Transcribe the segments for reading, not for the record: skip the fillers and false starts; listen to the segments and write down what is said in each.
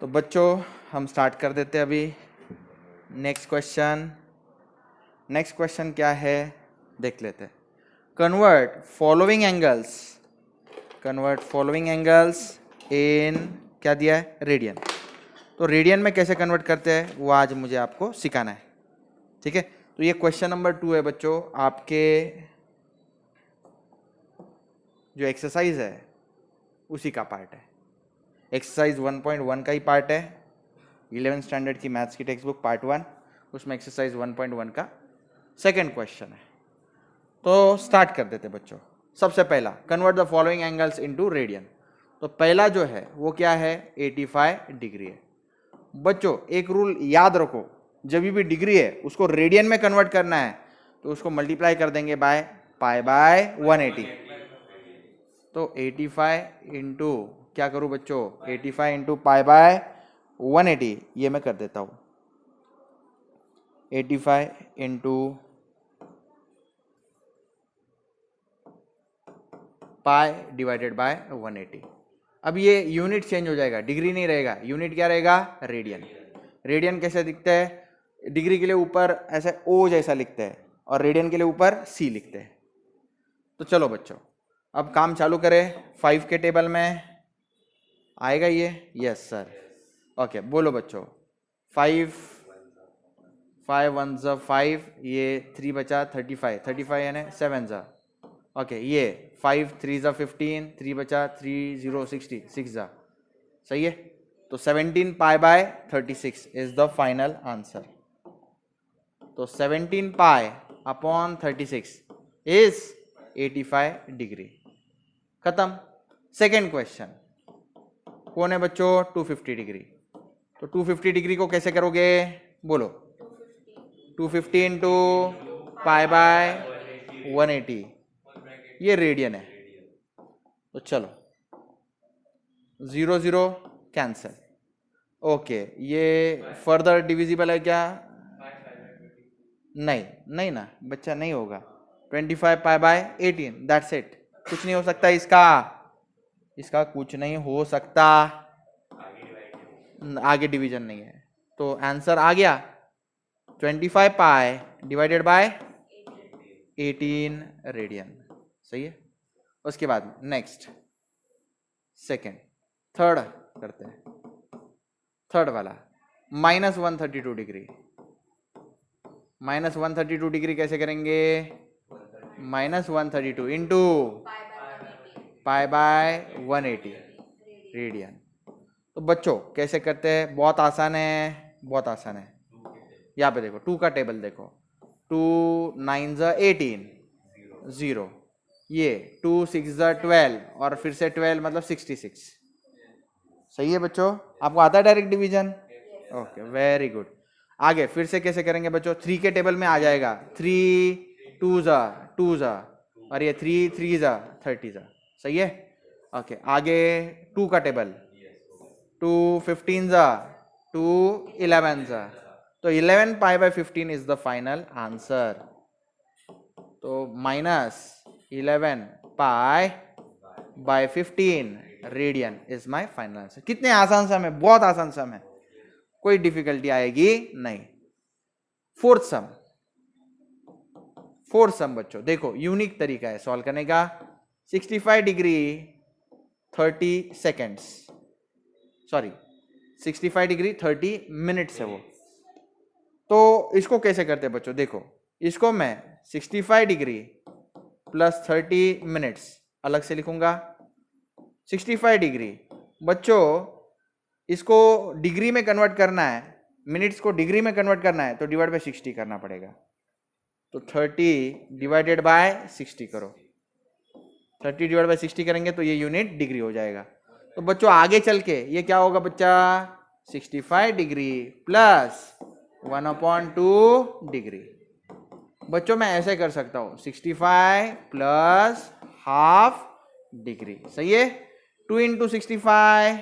तो बच्चों हम स्टार्ट कर देते हैं अभी। नेक्स्ट क्वेश्चन क्या है देख लेते हैं। कन्वर्ट फॉलोइंग एंगल्स इन क्या दिया है, रेडियन। तो रेडियन में कैसे कन्वर्ट करते हैं वो आज मुझे आपको सिखाना है, ठीक है। तो ये क्वेश्चन नंबर 2 है बच्चों, आपके जो एक्सरसाइज है उसी का पार्ट है। एक्सरसाइज 1.1 का ही पार्ट है, 11th स्टैंडर्ड की मैथ्स की टेक्स्ट बुक पार्ट 1, उसमें एक्सरसाइज 1.1 का सेकंड क्वेश्चन है। तो स्टार्ट कर देते बच्चों। सबसे पहला, convert the following angles into radian. तो पहला जो है वो क्या है, 85 डिग्री है। बच्चों एक रूल याद रखो, जब भी डिग्री है उसको रेडियन में कन्वर्ट करना है तो उसको मल्टीप्लाई कर देंगे बाय पाई बाय 180। तो 85 इंटू क्या करूं बच्चों, 85 इंटू पाई बाय 180, ये मैं कर देता हूं। 85 इंटू पाई डिवाइडेड बाय 180। अब ये यूनिट चेंज हो जाएगा, डिग्री नहीं रहेगा, यूनिट क्या रहेगा, रेडियन। रेडियन कैसे दिखता है, डिग्री के लिए ऊपर ऐसे ओ जैसा लिखते हैं और रेडियन के लिए ऊपर सी लिखते हैं। तो चलो बच्चों अब काम चालू करें। 5 के टेबल में आएगा ये, यस सर। ओके बोलो बच्चों, 5 1 ज़ा 5, ये 3 बचा 35 यानी 7 ज़ा। ओके ये 5 3 ज़ा 15, 3 बचा 3 0 60 6 ज़ा, सही है। तो 17 pi by 36 is the final answer. तो 17 पाई अपॉन 36 इज 85 डिग्री। खत्म। सेकेंड क्वेश्चन कौन है बच्चों, 250 डिग्री। तो 250 डिग्री को कैसे करोगे, बोलो। 250 इंटू पाई बाय 180, ये रेडियन है। तो चलो 0 0 कैंसिल। ओके ये फर्दर डिविजिबल है क्या, नहीं ना बच्चा, नहीं होगा। 25 पाई बाय 18, दैट्स इट। कुछ नहीं हो सकता इसका कुछ नहीं हो सकता, आगे डिवीजन नहीं है। तो आंसर आ गया 25 पाई डिवाइडेड बाय 18 रेडियन, सही है। उसके बाद नेक्स्ट सेकेंड, थर्ड करते हैं। थर्ड वाला -132 डिग्री। -132 डिग्री कैसे करेंगे, -132 इंटू पाई बाय 180 रेडियन। तो बच्चों कैसे करते हैं, बहुत आसान है। यहाँ पे देखो 2 का टेबल देखो, 2 9 ज़ा 18 0, ये 2 6 ज़ा 12 और फिर से 12 मतलब 66, सही है बच्चों। आपको आता है direct division, okay very good. आगे फिर से कैसे करेंगे बच्चों, 3 के टेबल में आ जाएगा, 3 2 ज़ा और ये 3 3 ज़ा 30 ज़ा, सही है। ओके आगे 2 का टेबल, 2 15 ज़ा 2 11 ज़ा, तो 11 pi by 15 is the final answer. तो -11 pi by 15 radian is my final answer. कितने आसान सम है, बहुत आसान सम है, कोई डिफिकल्टी आएगी नहीं। फोर्थ सम बच्चों देखो, यूनिक तरीका है सॉल्व करने का। 65 degree 30 seconds, sorry 65 degree 30 minutes है वो। तो इसको कैसे करते हैं बच्चों, देखो इसको मैं 65 डिग्री प्लस 30 मिनट्स अलग से लिखूंगा। 65 डिग्री बच्चों, इसको डिग्री में कन्वर्ट करना है, मिनट्स को डिग्री में कन्वर्ट करना है तो डिवाइड बाय 60 करना पड़ेगा। तो 30 डिवाइडेड बाय 60 करो, 30 डिवाइड बाय 60 करेंगे तो ये यूनिट डिग्री हो जाएगा। तो बच्चों आगे चल के ये क्या होगा बच्चा, 65 डिग्री प्लस 1/2 डिग्री। बच्चों मैं ऐसे कर सकता हूं, 65 प्लस हाफ डिग्री, सही है। 2 इंटू 65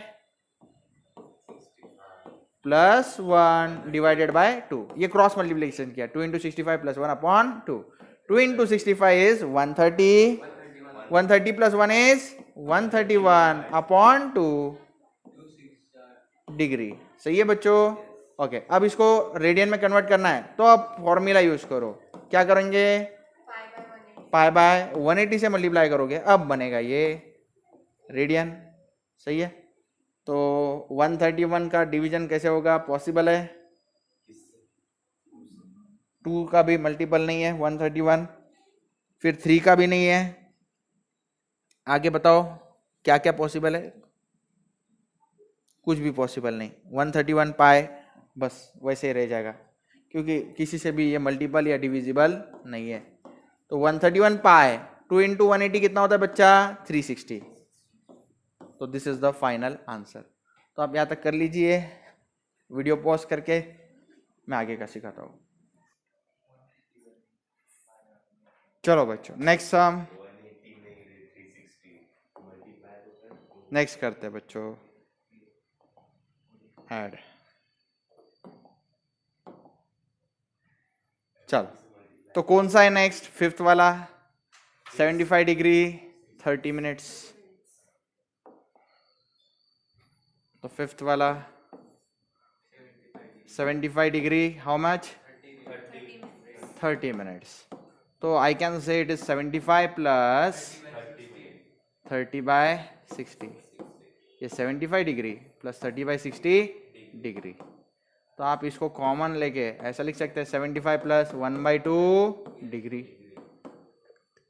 प्लस 1 डिवाइडेड बाय 2, ये क्रॉस मल्टीप्लिकेशन किया, 2 into 65 plus 1/2। 2 into 65 is 130, 130 plus 1 is 131/2, degree. सही है बच्चों? ओके, अब इसको रेडियन में कन्वर्ट करना है तो अब फॉर्मूला यूज करो। क्या करेंगे? पाई बाय 180 से मल्टीप्लाई करोगे, अब बनेगा ये रेडियन। सही है? तो 131 का डिवीजन कैसे होगा? पॉसिबल है? 2 का भी मल्टीपल नहीं है 131, फिर 3 का भी नहीं है। आगे बताओ क्या क्या पॉसिबल है? कुछ भी पॉसिबल नहीं। 131 पाए बस वैसे ही रह जाएगा, क्योंकि किसी से भी ये मल्टीपल या डिविजिबल नहीं है। तो 131 पाए 2 इंटू 180 कितना होता है बच्चा? 360। तो this is the final answer. तो आप यहाँ तक कर लीजिए, वीडियो पॉज करके मैं आगे का सिखाता हूँ। चलो बच्चों नेक्स्ट सम, नेक्स्ट करते हैं बच्चों ऐड। चल तो कौन सा है नेक्स्ट? फिफ्थ वाला 75 डिग्री 30 मिनट्स। तो फिफ्थ वाला 75 डिग्री हाउ मच? 30 मिनट्स। तो I can say it is 75 plus 30 by 60। ये 75 डिग्री प्लस 30 बाय 60 डिग्री। तो आप इसको कॉमन लेके ऐसा लिख सकते हैं 75 प्लस 1/2 डिग्री।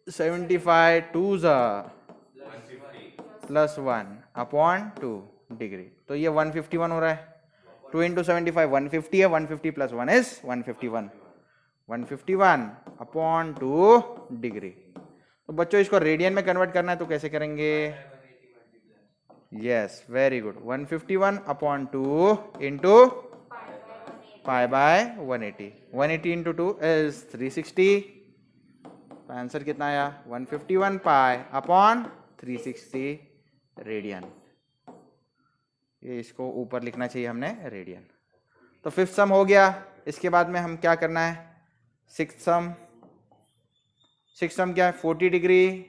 75 टू ज़ा प्लस 1 अपॉन 2 डिग्री। तो ये 151 हो रहा है। 2 इंटू 75 150 है, 150 प्लस 1 इज 151। 151 upon 2 degree. तो बच्चों इसको रेडियन में कन्वर्ट करना है तो कैसे करेंगे? Yes very good. 151 upon 2 into pi by 180। 180 into 2 is 360। तो आंसर कितना आया? 151 पाई अपॉन 360 रेडियन। ये इसको ऊपर लिखना चाहिए हमने रेडियन। तो फिफ्थ सम हो गया। इसके बाद में हम क्या करना है? सिक्स्थ सम। सिक्स्थ सम क्या है? 40 degree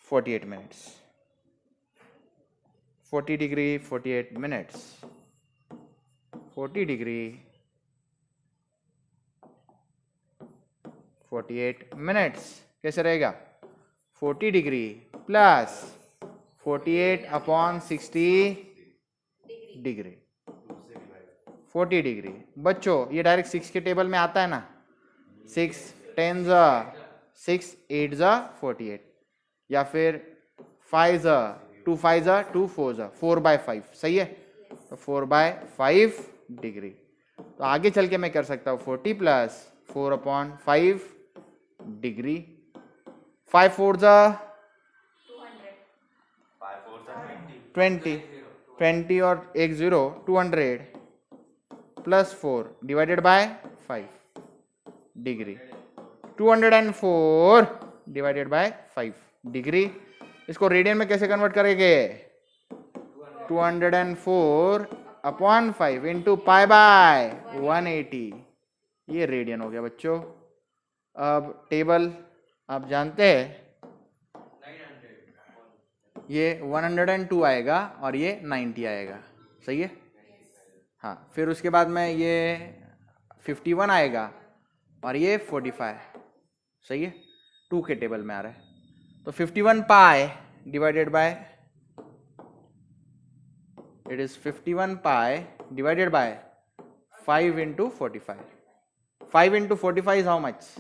48 minutes. 40 degree 48 minutes. 40 degree 48 minutes कैसे रहेगा? 40 degree plus 48 upon 60 degree. 40 degree बच्चों ये डायरेक्ट 6 के टेबल में आता है ना। 6 10 ज़ा 6 8 ज़ा 48, या फिर 5 ज़ा 2 5 ज़ा 2 4 ज़ा 4/5। सही है? तो 4/5 डिग्री। तो आगे चल के मैं कर सकता हूँ 40 प्लस 4/5 डिग्री। 5 4 ज़ा 20, 20 और 1 0 200 plus 4 divided by 5 degree. 204 divided by 5 degree. इसको रेडियन में कैसे कन्वर्ट करेंगे? 204 अपॉन 5 इंटू पाई बाय 180। ये रेडियन हो गया बच्चों। अब टेबल आप जानते हैं, ये 102 आएगा और ये 90 आएगा। सही है? हाँ, फिर उसके बाद में ये 51 आएगा और ये 45। सही है? 2 के टेबल में आ रहा है। तो 51 पाई divided bye, it is 51 pi divided bye 5 into 45। 5 into 45 is how much?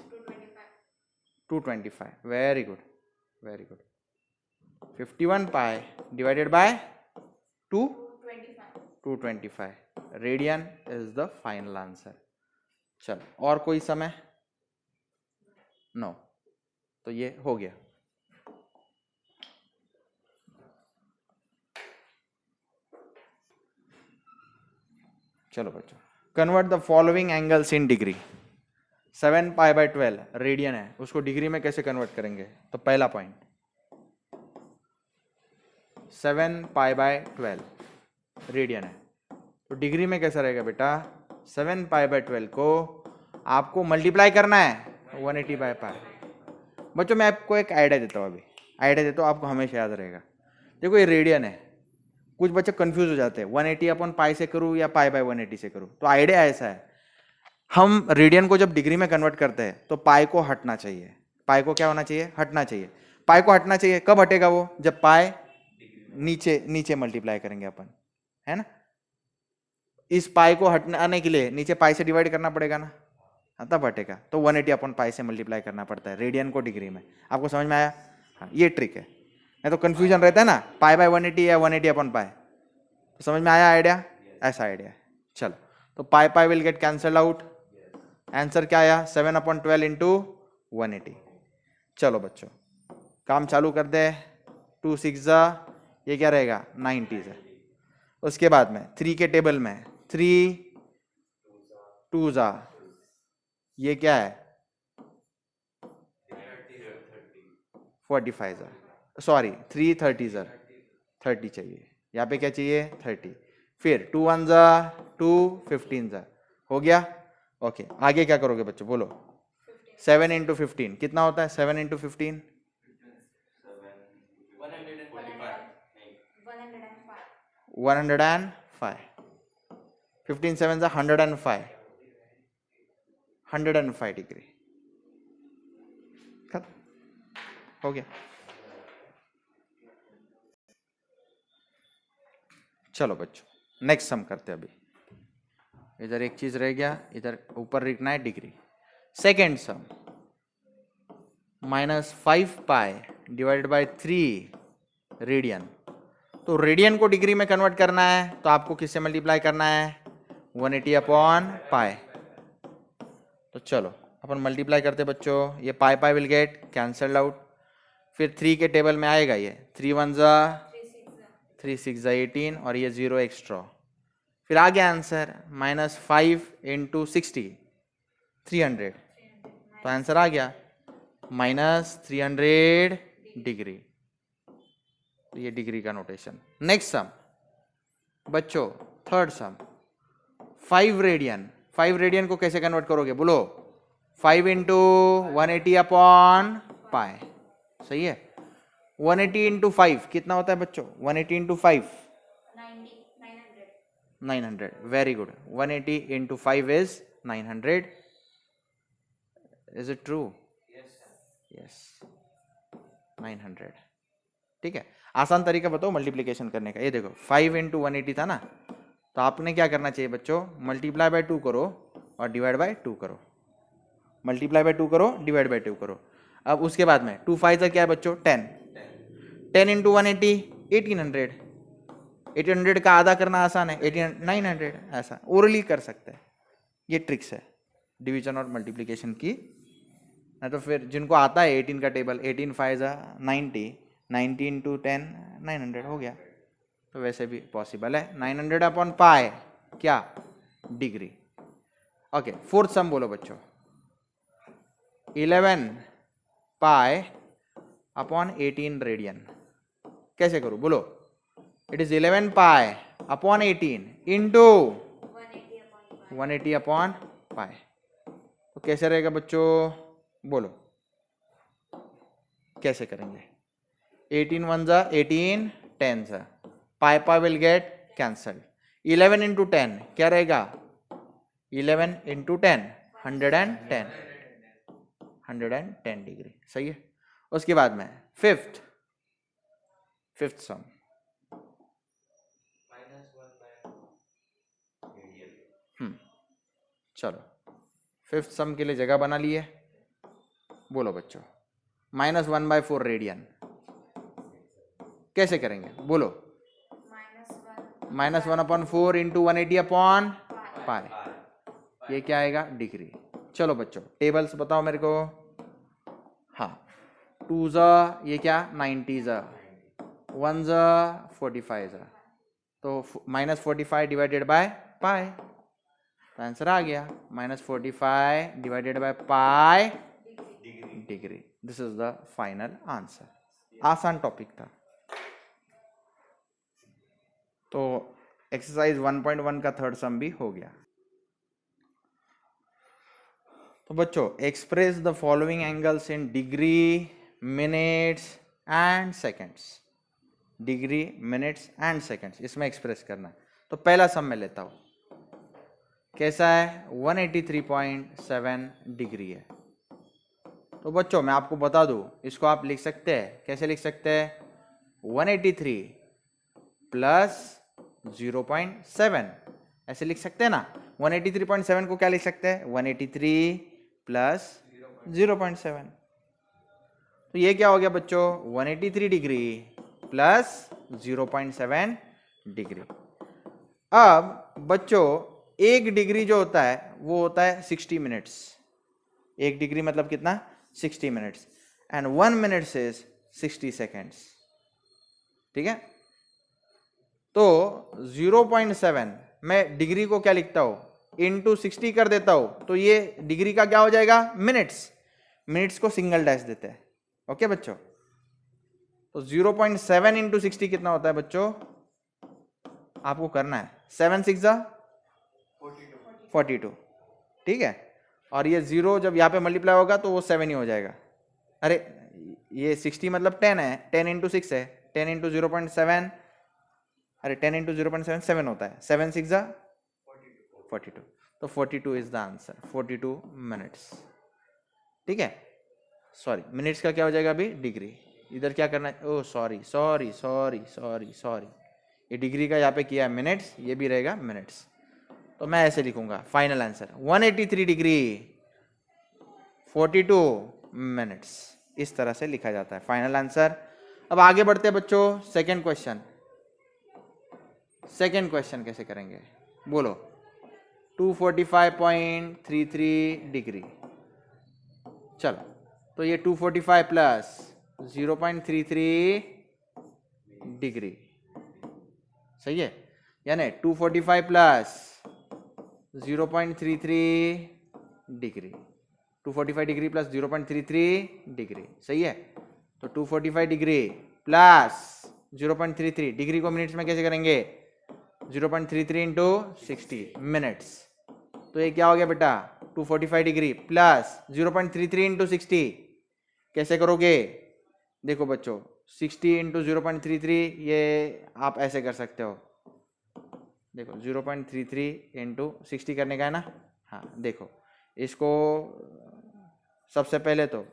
225। Very good, very good. 51 pi divided bye 225 radian is the final answer. चलो और कोई समय? नो। तो ये हो गया। चलो बच्चों, convert the following angles in degree. 7 pi by 12 radian है, उसको डिग्री में कैसे कन्वर्ट करेंगे? तो पहला पॉइंट 7 पाई बाय 12 रेडियन है, तो डिग्री में कैसा रहेगा बेटा? 7 पाई बाय 12 को आपको मल्टीप्लाई करना है 180 बाय पाई। बच्चों मैं आपको एक आइडिया देता हूँ, अभी आइडिया देता हूँ, आपको हमेशा याद रहेगा। देखो ये रेडियन है, कुछ बच्चे कंफ्यूज हो जाते हैं 180 अपॉन पाई से करूँ या पाई बाय 180 से करूँ। तो आइडिया ऐसा है, हम रेडियन को जब डिग्री में कन्वर्ट करते हैं तो पाई को हटना चाहिए। पाई को क्या होना चाहिए? हटना चाहिए। पाई को हटना चाहिए, कब हटेगा वो? जब पाई नीचे नीचे मल्टीप्लाई करेंगे अपन, है ना। इस पाई को हटाने के लिए नीचे पाई से डिवाइड करना पड़ेगा ना, तब हटेगा। तो 180 अपॉन पाई से मल्टीप्लाई करना पड़ता है रेडियन को डिग्री में। आपको समझ में आया? हाँ, ये ट्रिक है, नहीं तो कंफ्यूजन रहता है ना, पाई बाय 180 या 180 अपॉन पाई। तो समझ में आया आइडिया? ऐसा आइडिया है। चलो, तो pi pi will get cancel out. Answer क्या आया? 7 अपॉन 12 इंटू 180। चलो बच्चों, काम चालू कर दे। 2 6 ये क्या रहेगा? 90 है। उसके बाद में 3 के टेबल में 3 2 ये क्या है? 45 सॉरी 3 30 30 चाहिए। यहाँ पे क्या चाहिए? 30। फिर 2 1 2 15 हो गया। ओके, आगे क्या करोगे बच्चों? बोलो। 7 इंटू 15 कितना होता है? 7 इंटू 15 105। 15 7 105 105 डिग्री। हो गया। चलो बच्चों, नेक्स्ट सम करते हैं। अभी इधर एक चीज रह गया, इधर ऊपर लिखना है degree. Second sum, -5 pi divided by 3 radian. तो रेडियन को डिग्री में कन्वर्ट करना है तो आपको किससे मल्टीप्लाई करना है? 180 अपॉन पाई। तो चलो अपन मल्टीप्लाई करते बच्चों। ये पाई pi will get cancelled out. फिर 3 के टेबल में आएगा ये 3 1 3 6 18 और ये 0 एक्स्ट्रा। फिर आ गया आंसर -5 इंटू 60 300। तो आंसर आ गया -300 डिग्री। तो ये डिग्री का नोटेशन। नेक्स्ट सम बच्चों, थर्ड सम, 5 रेडियन। 5 रेडियन को कैसे कन्वर्ट करोगे? बोलो। 5 इंटू 180 अपॉन पाई। सही है। 180 इंटू 5 कितना होता है बच्चों? 180 into 5 900। Very good. 180 into 5 is 900। Is it true? Yes 900। ठीक है। आसान तरीका बताओ मल्टीप्लिकेशन करने का। ये देखो 5 इंटू 180 था ना, तो आपने क्या करना चाहिए बच्चों? मल्टीप्लाई बाय 2 करो और डिवाइड बाय 2 करो। मल्टीप्लाई बाय 2 करो, डिवाइड बाय 2 करो। अब उसके बाद में 2 5 क्या है बच्चों? 10। 10 इंटू 180 1800। 1800 का आधा करना आसान है, 900। ऐसा ओरली कर सकते हैं। ये ट्रिक्स है डिवीजन और मल्टीप्लिकेशन की। नहीं तो फिर जिनको आता है 18 का टेबल, 18 5 90, 90 इंटू 10 900 हो गया। तो वैसे भी पॉसिबल है। 900 अपॉन पाई क्या? डिग्री। ओके, फोर्थ सम बोलो बच्चों। 11 पाई अपॉन 18 रेडियन। कैसे करूं? बोलो। It is 11 pi upon 18 into 180 upon pi. तो कैसे रहेगा बच्चों? बोलो कैसे करेंगे? 18 1 18 10 पाई pi will get cancel. 11 into 10 क्या रहेगा? 11 इंटू 10 110 110 डिग्री। सही है। उसके बाद में फिफ्थ सम, चलो फिफ्थ सम के लिए जगह बना लिए। बोलो बच्चों। -1/4 रेडियन कैसे करेंगे? बोलो। -1/4 इंटू 180 अपॉन पाई। ये क्या आएगा? डिग्री। चलो बच्चों टेबल्स बताओ मेरे को। हाँ, 2 ये क्या? 90 1 45 तो -45 डिवाइडेड बाय पाई। तो आंसर आ गया -45 divided by pi degree. This is the final answer. आसान टॉपिक था। तो एक्सरसाइज 1.1 का थर्ड सम भी हो गया। तो बच्चों express the following angles in degree, minutes and seconds. Degree, minutes and seconds इसमें एक्सप्रेस करना है। तो पहला सम मैं लेता हूँ, कैसा है, 183.7 डिग्री है। तो बच्चों मैं आपको बता दूं, इसको आप लिख सकते हैं, कैसे लिख सकते हैं, 183 प्लस 0.7 ऐसे लिख सकते हैं ना। 183.7 को क्या लिख सकते हैं, 183 प्लस 0.7। तो ये क्या हो गया बच्चों, 183 डिग्री प्लस 0.7 डिग्री। अब बच्चों 1 डिग्री जो होता है वो होता है 60 मिनट्स। 1 डिग्री मतलब कितना, 60 minutes, and 1 minute is 60 seconds. ठीक है, तो 0.7 मैं डिग्री को क्या लिखता हूं, इंटू 60 कर देता हूं, तो ये डिग्री का क्या हो जाएगा, मिनट्स। मिनट्स को सिंगल डैश देते हैं। ओके बच्चों, तो 0.7 इंटू 60 कितना होता है बच्चों, आपको करना है 7 6 42। ठीक है, और ये 0 जब यहाँ पे मल्टीप्लाई होगा तो वो 7 ही हो जाएगा। अरे ये 60 मतलब 10 है, 10 इंटू 6 है, 10 इंटू 0.7, अरे 10 इंटू 0.7 7 होता है, 7 6 42। तो 42 इज द आंसर, 42 मिनट्स। ठीक है, सॉरी मिनट्स का क्या हो जाएगा अभी, डिग्री। इधर क्या करना है, oh sorry sorry sorry sorry sorry, ये डिग्री का यहाँ पे किया है मिनट्स, ये भी रहेगा मिनट्स। तो मैं ऐसे लिखूंगा फाइनल आंसर 183 डिग्री 42 मिनट्स, इस तरह से लिखा जाता है फाइनल आंसर। अब आगे बढ़ते हैं बच्चों, सेकंड क्वेश्चन। सेकंड क्वेश्चन कैसे करेंगे बोलो, 245.33 डिग्री। चलो, तो ये 245 प्लस 0.33 डिग्री, सही है, यानी 245 plus 0.33 degree, 245 degree plus 0.33 degree, सही है। तो 245 डिग्री प्लस 0.33 डिग्री को मिनट्स में कैसे करेंगे, 0.33 इंटू 60 मिनट्स। तो ये क्या हो गया बेटा, 245 डिग्री प्लस 0.33 इंटू 60 कैसे करोगे, देखो बच्चों 60 इंटू 0.33 ये आप ऐसे कर सकते हो, देखो 0.33 इंटू 60 करने का है ना। हाँ देखो, इसको सबसे पहले तो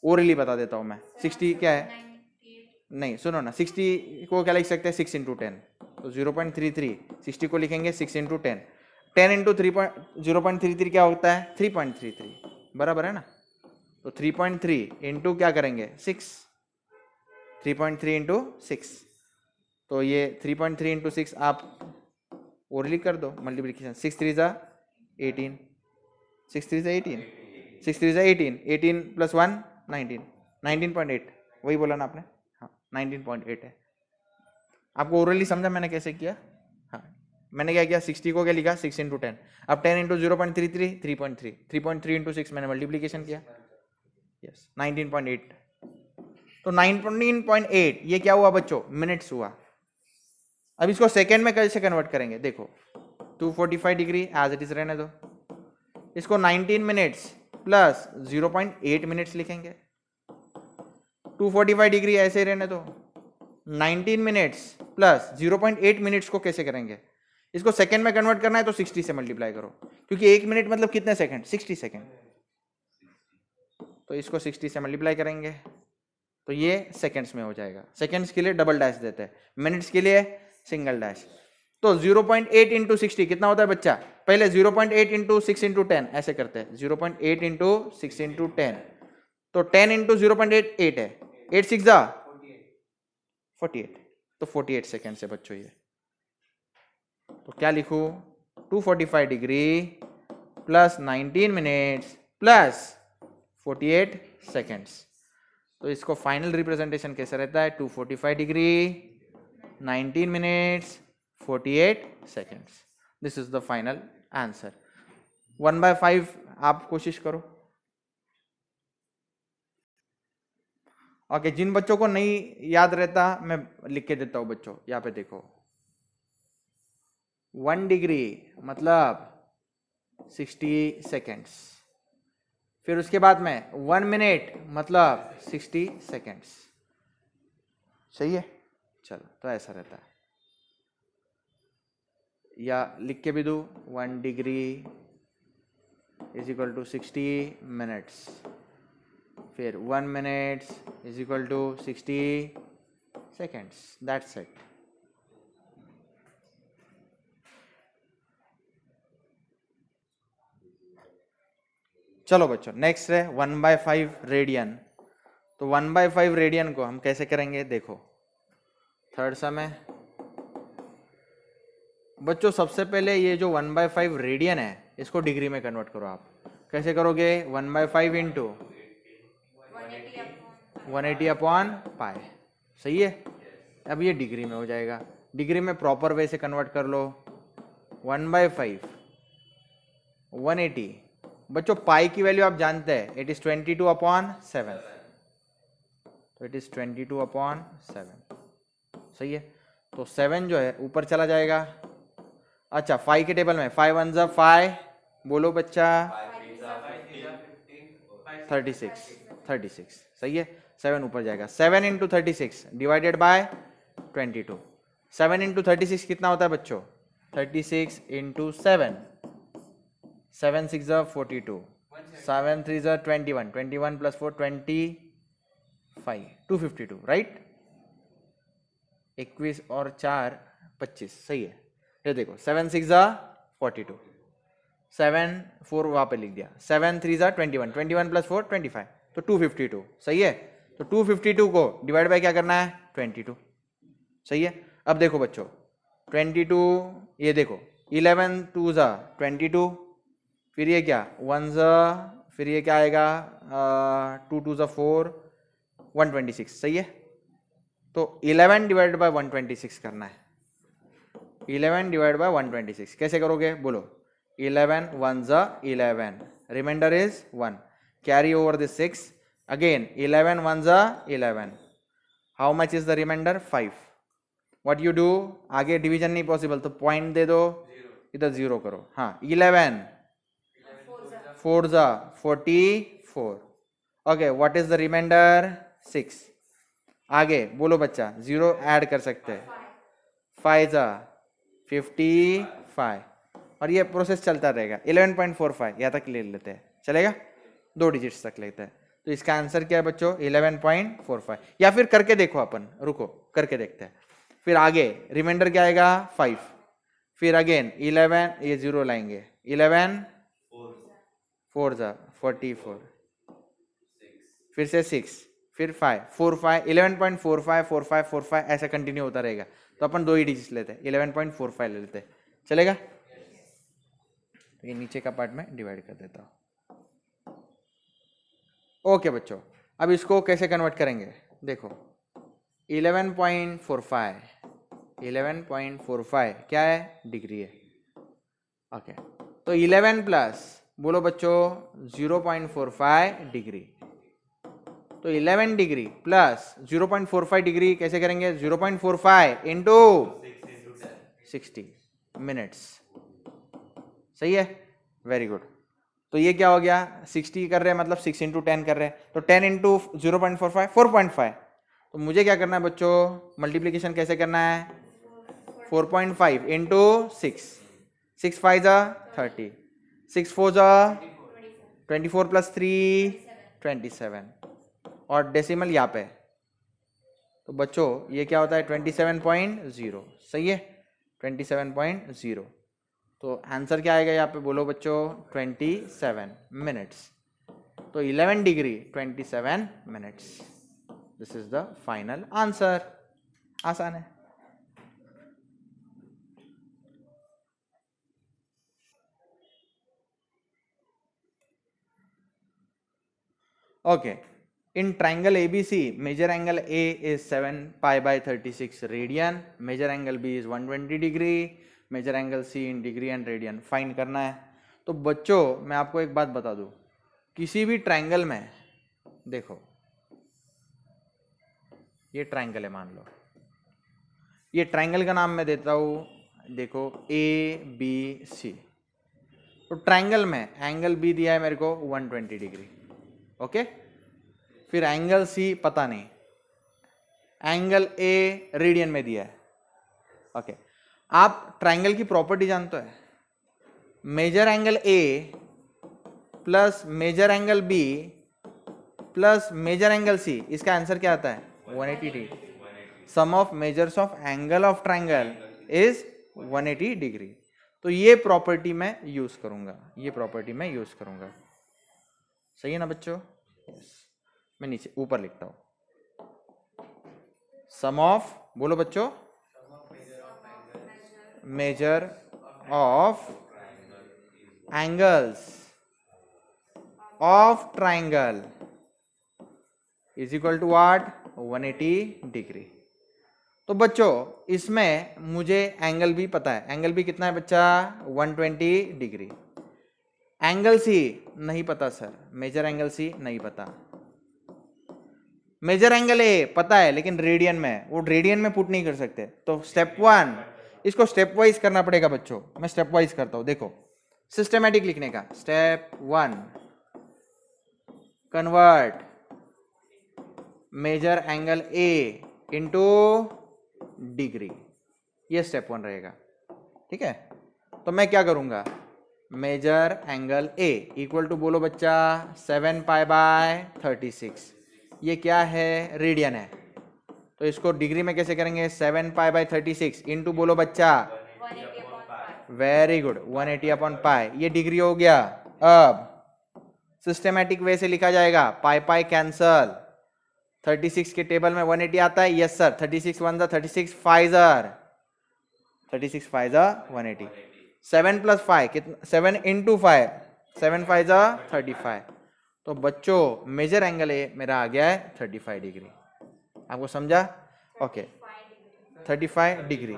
ओरली बता देता हूँ मैं, 60 क्या है, नहीं सुनो ना, 60 को क्या लिख सकते हैं, 6 इंटू 10, तो 0.33 60 को लिखेंगे 6 इंटू 10, 10 इंटू 0.33 क्या होता है, 3.33, बराबर है ना। तो 3.3 इंटू क्या करेंगे 6, 3.3 इंटू 6, तो ये 3.3 इंटू 6 आप ओरली कर दो मल्टीप्लिकेशन, 6 3 जा 18, 6 3 जा 18, 6 3 जा 18, 18 प्लस 1 19, 19.8, वही बोला ना आपने, हाँ 19.8 है। आपको ओरली समझा मैंने कैसे किया, हाँ मैंने क्या किया, 60 को क्या लिखा 6 इंटू 10, अब 10 इंटू 0.33 3.3, 3.3 इंटू 6 मैंने मल्टीप्लिकेशन किया, यस 19.8। तो 19.8 ये क्या हुआ बच्चों, मिनट्स हुआ। अब इसको सेकेंड में कैसे कन्वर्ट करेंगे, देखो 245 डिग्री एज इट इज रहने दो, इसको 19 मिनट्स प्लस 0.8 मिनट्स लिखेंगे, 245 डिग्री ऐसे ही रहने दो, 19 मिनट्स प्लस 0.8 मिनट्स को कैसे करेंगे, इसको सेकेंड में कन्वर्ट करना है तो 60 से मल्टीप्लाई करो, क्योंकि 1 मिनट मतलब कितने सेकंड, 60 सेकंड, तो इसको 60 से मल्टीप्लाई करेंगे तो ये सेकंड्स में हो जाएगा। सेकंड्स के लिए डबल डैश देते हैं, मिनट्स के लिए सिंगल डैश। तो 0.8 इंटू 60 कितना होता है बच्चा, पहले 0.8 इंटू 6 इंटू 10 ऐसे करते हैं, 0.8 इंटू 6 इंटू 10, तो 10 इंटू 0.8 8 है, 8 6 जा 48, तो 48 सेकेंड से बच्चों ये, तो क्या लिखूं, 245 degree plus 19 minutes plus 48 seconds. तो इसको फाइनल रिप्रेजेंटेशन कैसे रहता है, 245 degree 19 minutes 48 seconds, this is the final answer. 1/5 आप कोशिश करो। ओके, जिन बच्चों को नहीं याद रहता मैं लिख के देता हूं बच्चों, यहाँ पे देखो 1 डिग्री मतलब 60 सेकेंड्स, फिर उसके बाद में 1 मिनट मतलब 60 सेकेंड्स, सही है। चलो तो ऐसा रहता है, या लिख के भी दूँ 1 degree is equal to 60 minutes, फिर 1 minutes is equal to 60 seconds, that's it. चलो बच्चों नेक्स्ट है 1/5 रेडियन। तो 1/5 रेडियन को हम कैसे करेंगे देखो, थर्ड सम है बच्चों। सबसे पहले ये जो 1/5 रेडियन है इसको डिग्री में कन्वर्ट करो। आप कैसे करोगे, 1/5 इंटू 180 अपॉन पाई, सही है। अब ये डिग्री में हो जाएगा, डिग्री में प्रॉपर वे से कन्वर्ट कर लो। 1/5 180, बच्चों पाई की वैल्यू आप जानते हैं, इट इज 22/7, तो इट इज 22/7, सही है। तो 7 जो है ऊपर चला जाएगा। अच्छा 5 के टेबल में 5 1 5, बोलो बच्चा 36, सही है। 7 ऊपर जाएगा, 7 इंटू 36 डिवाइडेड बाय 22। 7 इंटू 36 कितना होता है बच्चों, 36 इंटू 7, 7 6 42, 7 3 21, 21 प्लस 4 25, 252, राइट। 21 और 4 25, सही है। ये देखो 7 6 42, 7 4 वहाँ पे लिख दिया, 7 3 21, 21 प्लस 4 25, तो 252, सही है। तो 252 को डिवाइड बाय क्या करना है, 22, सही है। अब देखो बच्चों 22, ये देखो 11 2 22, फिर ये क्या 1 फिर ये क्या आएगा 2 2 4, 126, सही है। तो 11 डिवाइड बाय 126 करना है, 11 डिवाइड बाय 126 कैसे करोगे बोलो, 11 1 11, reminder is 1, carry over this 6, again 11 1 11, how much is the reminder 5। What you do, आगे डिवीजन नहीं पॉसिबल तो पॉइंट दे दो, इधर 0 करो। हाँ 11 4 44, okay what is the reminder 6। आगे बोलो बच्चा, 0 ऐड कर सकते हैं, 5 55, और ये प्रोसेस चलता रहेगा। 11.45 यहाँ तक ले लेते हैं, चलेगा, 2 डिजिट्स तक लेते हैं। तो इसका आंसर क्या है बच्चों, 11.45, या फिर करके देखो अपन, रुको करके देखते हैं। फिर आगे रिमाइंडर क्या आएगा 5, फिर अगेन 11, ये 0 लाएंगे, 11 4 44, फिर से 6, फिर 5 4 5, 11.45 45 45 ऐसा कंटिन्यू होता रहेगा। तो अपन 2 ही डिजिट्स लेते हैं, 11.45 ले लेते हैं, चलेगा। तो ये नीचे का पार्ट में डिवाइड कर देता हूँ। ओके बच्चों, अब इसको कैसे कन्वर्ट करेंगे देखो, 11.45 क्या है, डिग्री है। ओके तो 11 प्लस बोलो बच्चों 0.45 डिग्री, तो 11 डिग्री प्लस 0.45 डिग्री कैसे करेंगे, 0.45 इंटू 60 मिनट्स, सही है, वेरी गुड। तो ये क्या हो गया, 60 कर रहे हैं मतलब 6 इंटू 10 कर रहे हैं, तो 10 इंटू 0.45 4.5। तो मुझे क्या करना है बच्चों, मल्टीप्लीकेशन कैसे करना है, 4.5 इंटू 6, 6 5 30, 6 4 24 प्लस 3 27, और डेसिमल यहाँ पे, तो बच्चों ये क्या होता है 27.0, सही है 27.0। तो आंसर क्या आएगा यहाँ पे बोलो बच्चों 27 मिनट्स। तो 11 degree 27 minutes, this is the final answer. आसान है। Okay, in triangle ABC, measure angle A is 7 pi by 36 radian, measure angle B is 120 degree, measure angle C in degree and radian, find करना है। तो बच्चों मैं आपको एक बात बता दूं, किसी भी ट्रायंगल में देखो, ये ट्रायंगल है मान लो, ये ट्रायंगल का नाम मैं देता हूं, देखो ABC। तो ट्रायंगल में एंगल B दिया है मेरे को 120 डिग्री, ओके। फिर एंगल सी पता नहीं, एंगल ए रेडियन में दिया है। ओके, आप ट्राइंगल की प्रॉपर्टी जानते हैं, measure angle A plus measure angle B plus measure angle C, इसका आंसर क्या आता है? 180 degree. Sum of measures of angle of triangle is 180 degree. तो ये प्रॉपर्टी मैं यूज करूंगा, ये प्रॉपर्टी मैं यूज करूंगा। सही है ना बच्चों? yes. मैं नीचे ऊपर लिखता हूं, सम ऑफ, बोलो बच्चों, measure of angles of triangle is equal to what? 180 degree. तो बच्चों इसमें मुझे एंगल भी पता है, एंगल भी कितना है बच्चा? 120 डिग्री। एंगल सी नहीं पता सर, मेजर एंगल सी नहीं पता। मेजर एंगल ए पता है लेकिन रेडियन में, वो रेडियन में पुट नहीं कर सकते। तो स्टेप 1, इसको स्टेप वाइज करना पड़ेगा बच्चों। मैं स्टेप वाइज करता हूं, देखो सिस्टमैटिक लिखने का। Step 1, convert measure angle A into degree, ये स्टेप 1 रहेगा। ठीक है, तो मैं क्या करूंगा? Measure angle A equal to, बोलो बच्चा, 7 पाई बाय 36। ये क्या है? रेडियन है। तो इसको डिग्री में कैसे करेंगे? 7 पाई बाय 36 इंटू, बोलो बच्चा, वेरी गुड, 180 अपॉन पाई। ये डिग्री हो गया। अब सिस्टमैटिक वे से लिखा जाएगा, पाई पाई कैंसल, 36 के टेबल में 180 आता है। Yes sir, 36 1 36 5 36 5 180। 7 प्लस 5 कितना? 7 इंटू 5, 7 5 35। तो बच्चों मेजर एंगल ए मेरा आ गया है 35 डिग्री। आपको समझा? ओके, 35 डिग्री,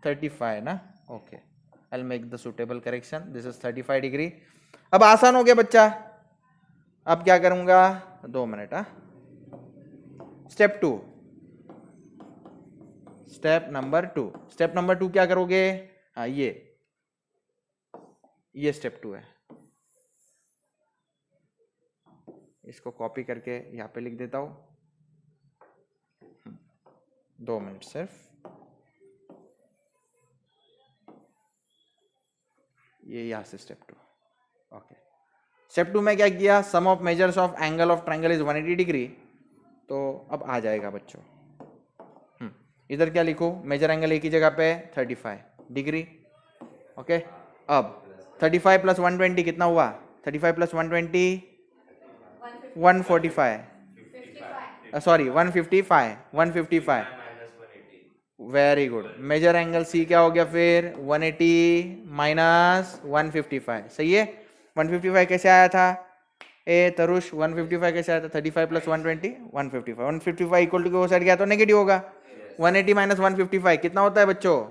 35 ना? Okay, I will make the suitable correction. This is 35 degree. अब आसान हो गया बच्चा। अब क्या करूंगा? 2 minute. Step 2, step number 2। Step number 2 क्या करोगे? हाँ, ये स्टेप 2 है। इसको कॉपी करके यहां पे लिख देता हूं। 2 मिनट सिर्फ। ये यहां से स्टेप 2। ओके, स्टेप 2 में क्या किया? Sum of measures of angle of triangle is 180 degree. तो अब आ जाएगा बच्चों, इधर क्या लिखो? मेजर एंगल ए की जगह पे 35 डिग्री। ओके, अब 35 प्लस 120 कितना हुआ? 35 plus 120 145, sorry 155। Very good. Measure angle C क्या हो गया फिर? 180 माइनस 155। सही है। 155 कैसे आया था? ए तरुष, 155 कैसे आया था? 35 प्लस 120 155। 155 इक्वल टू वो साइड गया तो नेगेटिव होगा। 180 माइनस 155 कितना होता है बच्चों?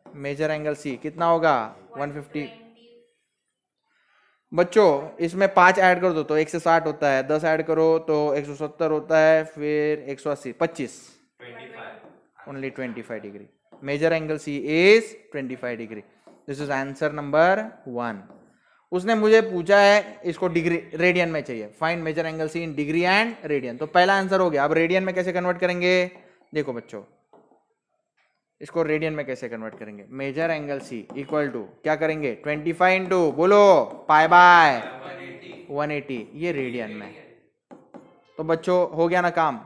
मेजर एंगल सी कितना होगा? 150। बच्चों इसमें 5 ऐड कर दो तो 160 होता है, 10 ऐड करो तो 170 होता है, फिर 180, 25, only 25 degree. Measure angle C is 25 degree. This is answer number 1। उसने मुझे पूछा है इसको डिग्री रेडियन में चाहिए, find measure angle C in degree and radian. तो पहला आंसर हो गया। अब रेडियन में कैसे कन्वर्ट करेंगे? देखो बच्चों, इसको रेडियन में कैसे कन्वर्ट करेंगे? Measure angle C equal to क्या करेंगे? 25 इंटू, बोलो, पाई बाय 180, ये रेडियन में। तो बच्चों हो गया ना काम।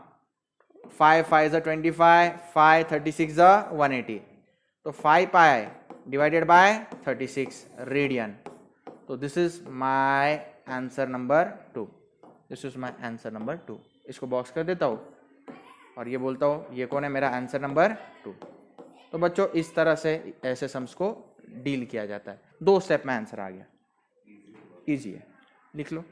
5 5 25, 5 36 180। तो 5 पाई डिवाइडेड बाय 36 रेडियन। तो this is my answer number 2। This is my answer number 2। इसको बॉक्स कर देता हूँ और ये बोलता हूँ ये कौन है? मेरा आंसर नंबर 2। तो बच्चों इस तरह से ऐसे सम्स को डील किया जाता है। 2 स्टेप में आंसर आ गया। इजी है, लिख लो।